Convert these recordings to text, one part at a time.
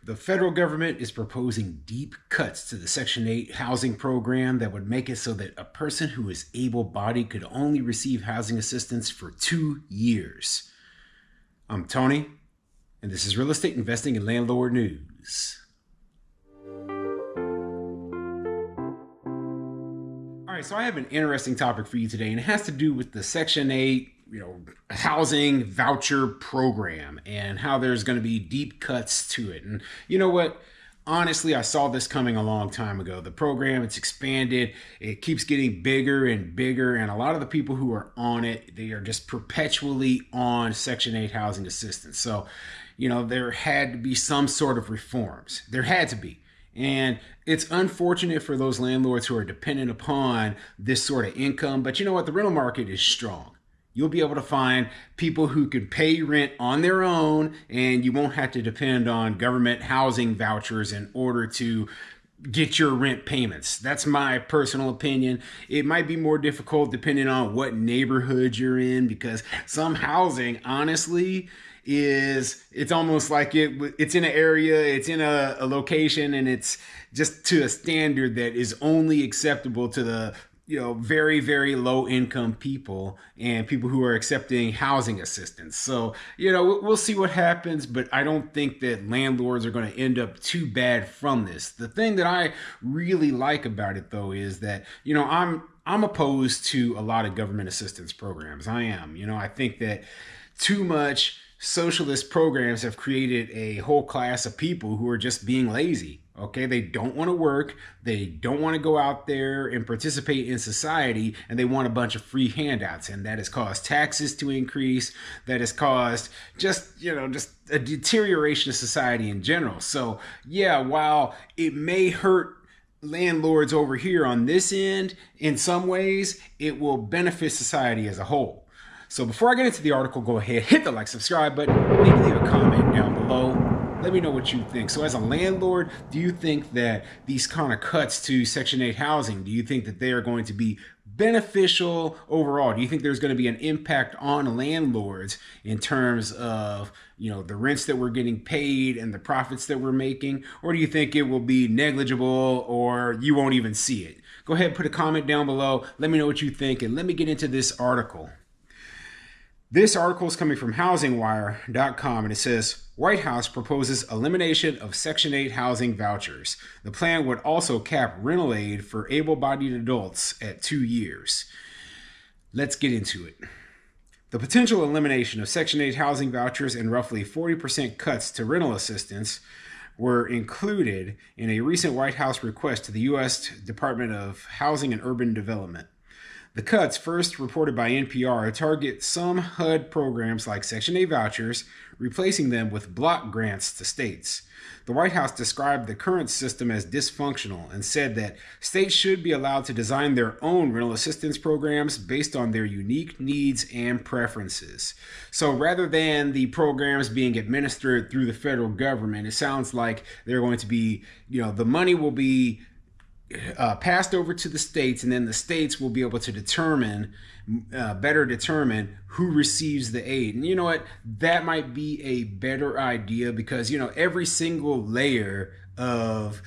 The federal government is proposing deep cuts to the Section 8 housing program that would make it so that a person who is able bodied could only receive housing assistance for 2 years. I'm Tony, and this is Real Estate Investing and Landlord News. All right, so I have an interesting topic for you today, and it has to do with the Section 8 housing voucher program and how there's going to be deep cuts to it. And you know what? Honestly, I saw this coming a long time ago. The program, it's expanded. It keeps getting bigger and bigger. And a lot of the people who are on it, they are just perpetually on Section 8 housing assistance. So, there had to be some sort of reforms. There had to be. And it's unfortunate for those landlords who are dependent upon this sort of income. But you know what? The rental market is strong. You'll be able to find people who can pay rent on their own, and you won't have to depend on government housing vouchers in order to get your rent payments. That's my personal opinion. It might be more difficult depending on what neighborhood you're in, because some housing, honestly, it's almost like it's in an area, it's in a location, and it's just to a standard that is only acceptable to the very, very low income people and people who are accepting housing assistance. So, we'll see what happens, but I don't think that landlords are going to end up too bad from this. The thing that I really like about it, though, is that, I'm opposed to a lot of government assistance programs. I am. I think that too much socialist programs have created a whole class of people who are just being lazy. Okay, they don't want to work, they don't want to go out there and participate in society, and they want a bunch of free handouts, and that has caused taxes to increase. That has caused just a deterioration of society in general. So yeah, while it may hurt landlords over here on this end, in some ways, it will benefit society as a whole. So before I get into the article, go ahead, hit the like, subscribe button, maybe leave a comment down below. Let me know what you think. So as a landlord, do you think that these kind of cuts to Section 8 housing, do you think that they are going to be beneficial overall? Do you think there's going to be an impact on landlords in terms of, the rents that we're getting paid and the profits that we're making? Or do you think it will be negligible or you won't even see it? Go ahead, put a comment down below. Let me know what you think, and let me get into this article. This article is coming from HousingWire.com, and it says, White House proposes elimination of Section 8 housing vouchers. The plan would also cap rental aid for able-bodied adults at 2 years. Let's get into it. The potential elimination of Section 8 housing vouchers and roughly 40% cuts to rental assistance were included in a recent White House request to the U.S. Department of Housing and Urban Development. The cuts, first reported by NPR, target some HUD programs like Section 8 vouchers, replacing them with block grants to states. The White House described the current system as dysfunctional and said that states should be allowed to design their own rental assistance programs based on their unique needs and preferences. So rather than the programs being administered through the federal government, it sounds like they're going to be, the money will be passed over to the states, and then the states will be able to better determine who receives the aid. And you know what? That might be a better idea, because, every single layer of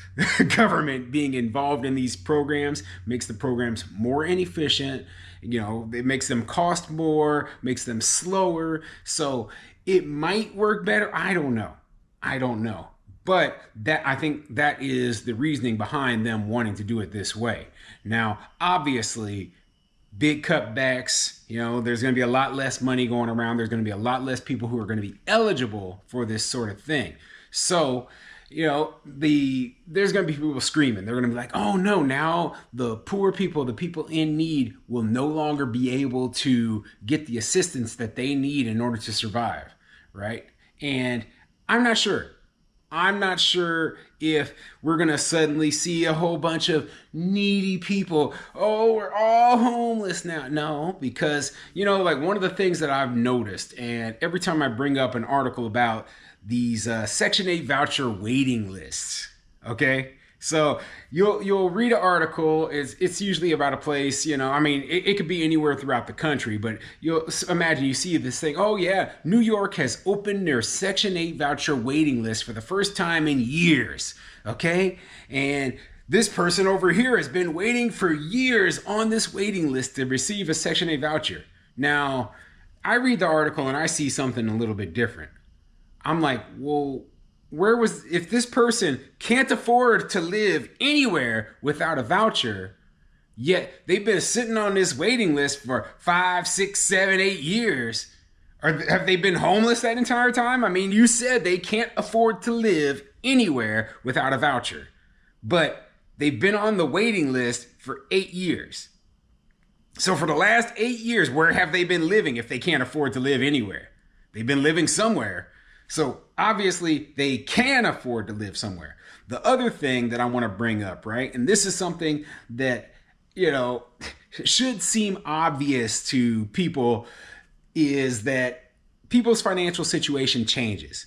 government being involved in these programs makes the programs more inefficient. It makes them cost more, makes them slower. So it might work better. I don't know. But I think that is the reasoning behind them wanting to do it this way. Now, obviously, big cutbacks, there's going to be a lot less money going around. There's going to be a lot less people who are going to be eligible for this sort of thing. So, there's going to be people screaming. They're going to be like, oh no, now the poor people, the people in need will no longer be able to get the assistance that they need in order to survive, right? And I'm not sure if we're going to suddenly see a whole bunch of needy people. Oh, we're all homeless now. No, because, one of the things that I've noticed, and every time I bring up an article about these Section 8 voucher waiting lists, okay? So you'll read an article. It's usually about a place, I mean, it could be anywhere throughout the country, but you'll imagine you see this thing. Oh yeah, New York has opened their Section 8 voucher waiting list for the first time in years. Okay, and this person over here has been waiting for years on this waiting list to receive a Section 8 voucher. Now, I read the article and I see something a little bit different. I'm like, well, if this person can't afford to live anywhere without a voucher, yet they've been sitting on this waiting list for 5, 6, 7, 8 years, or have they been homeless that entire time? I mean, you said they can't afford to live anywhere without a voucher, but they've been on the waiting list for 8 years. So for the last 8 years, where have they been living if they can't afford to live anywhere? They've been living somewhere. So obviously they can afford to live somewhere. The other thing that I want to bring up, right? And this is something that, should seem obvious to people, is that people's financial situation changes.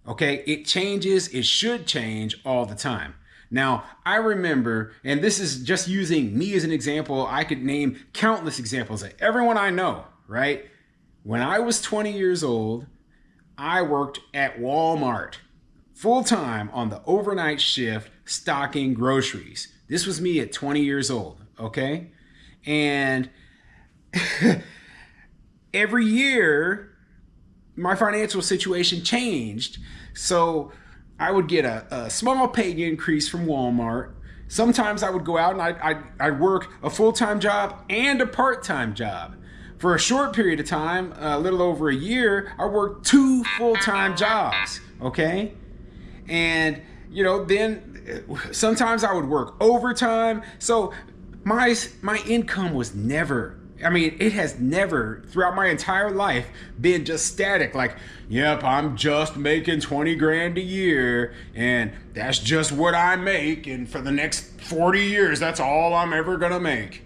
Okay? It changes. It should change all the time. Now, I remember, and this is just using me as an example, I could name countless examples of everyone I know, right? When I was 20 years old, I worked at Walmart full-time on the overnight shift stocking groceries. This was me at 20 years old, okay? And every year, my financial situation changed. So I would get a small pay increase from Walmart. Sometimes I would go out and I'd work a full-time job and a part-time job. For a short period of time, a little over a year, I worked 2 full-time jobs, okay? And, then sometimes I would work overtime. So my income was never, it has never, throughout my entire life, been just static. Like, yep, I'm just making 20 grand a year, and that's just what I make, and for the next 40 years, that's all I'm ever gonna make.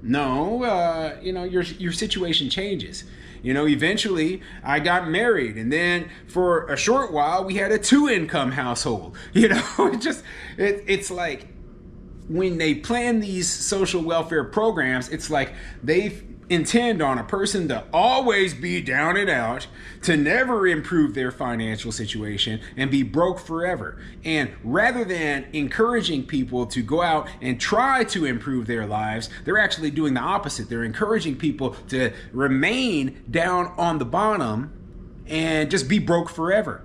No, your situation changes. Eventually I got married, and then for a short while we had a 2-income household. It's like when they plan these social welfare programs, it's like they intend on a person to always be down and out, to never improve their financial situation, and be broke forever. And rather than encouraging people to go out and try to improve their lives, they're actually doing the opposite. They're encouraging people to remain down on the bottom and just be broke forever.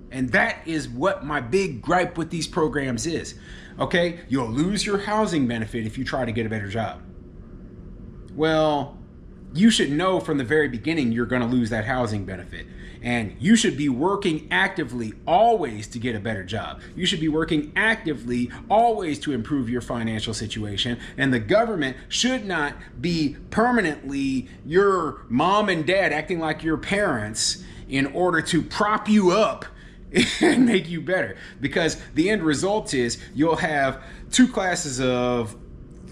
And that is what my big gripe with these programs is. Okay, you'll lose your housing benefit if you try to get a better job. Well, you should know from the very beginning you're going to lose that housing benefit. And you should be working actively always to get a better job. You should be working actively always to improve your financial situation. And the government should not be permanently your mom and dad acting like your parents in order to prop you up and make you better. Because the end result is you'll have 2 classes of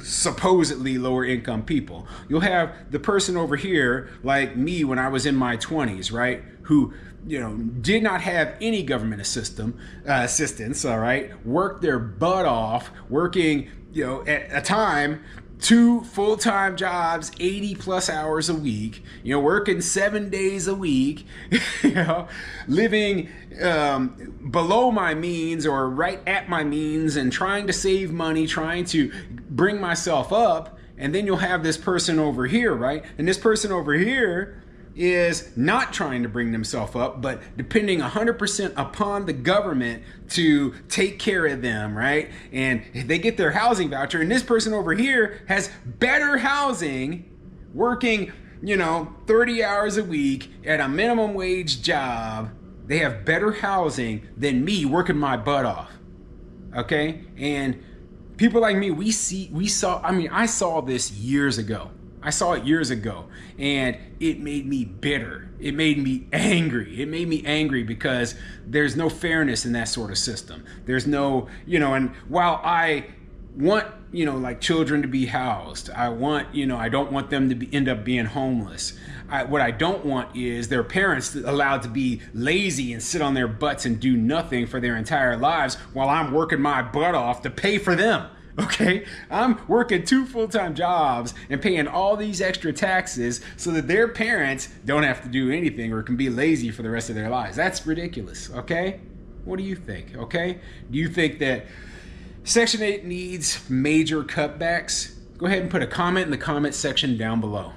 supposedly lower income people. You'll have the person over here, like me when I was in my 20s, right, who did not have any government assistance, all right, worked their butt off, working at a time 2 full-time jobs, 80 plus hours a week, working 7 days a week, living below my means or right at my means, and trying to save money, trying to bring myself up. And then you'll have this person over here, right? And this person over here is not trying to bring themselves up, but depending 100% upon the government to take care of them, right? And they get their housing voucher, and this person over here has better housing, working, 30 hours a week at a minimum wage job. They have better housing than me working my butt off, okay? And people like me, I saw this years ago. I saw it years ago, and it made me bitter. It made me angry. It made me angry because there's no fairness in that sort of system. There's no, and while I want, like children to be housed. I want, I don't want them to end up being homeless. What I don't want is their parents allowed to be lazy and sit on their butts and do nothing for their entire lives while I'm working my butt off to pay for them. Okay, I'm working 2 full-time jobs and paying all these extra taxes so that their parents don't have to do anything or can be lazy for the rest of their lives. That's ridiculous, okay? What do you think, okay? Do you think that Section 8 needs major cutbacks? Go ahead and put a comment in the comment section down below.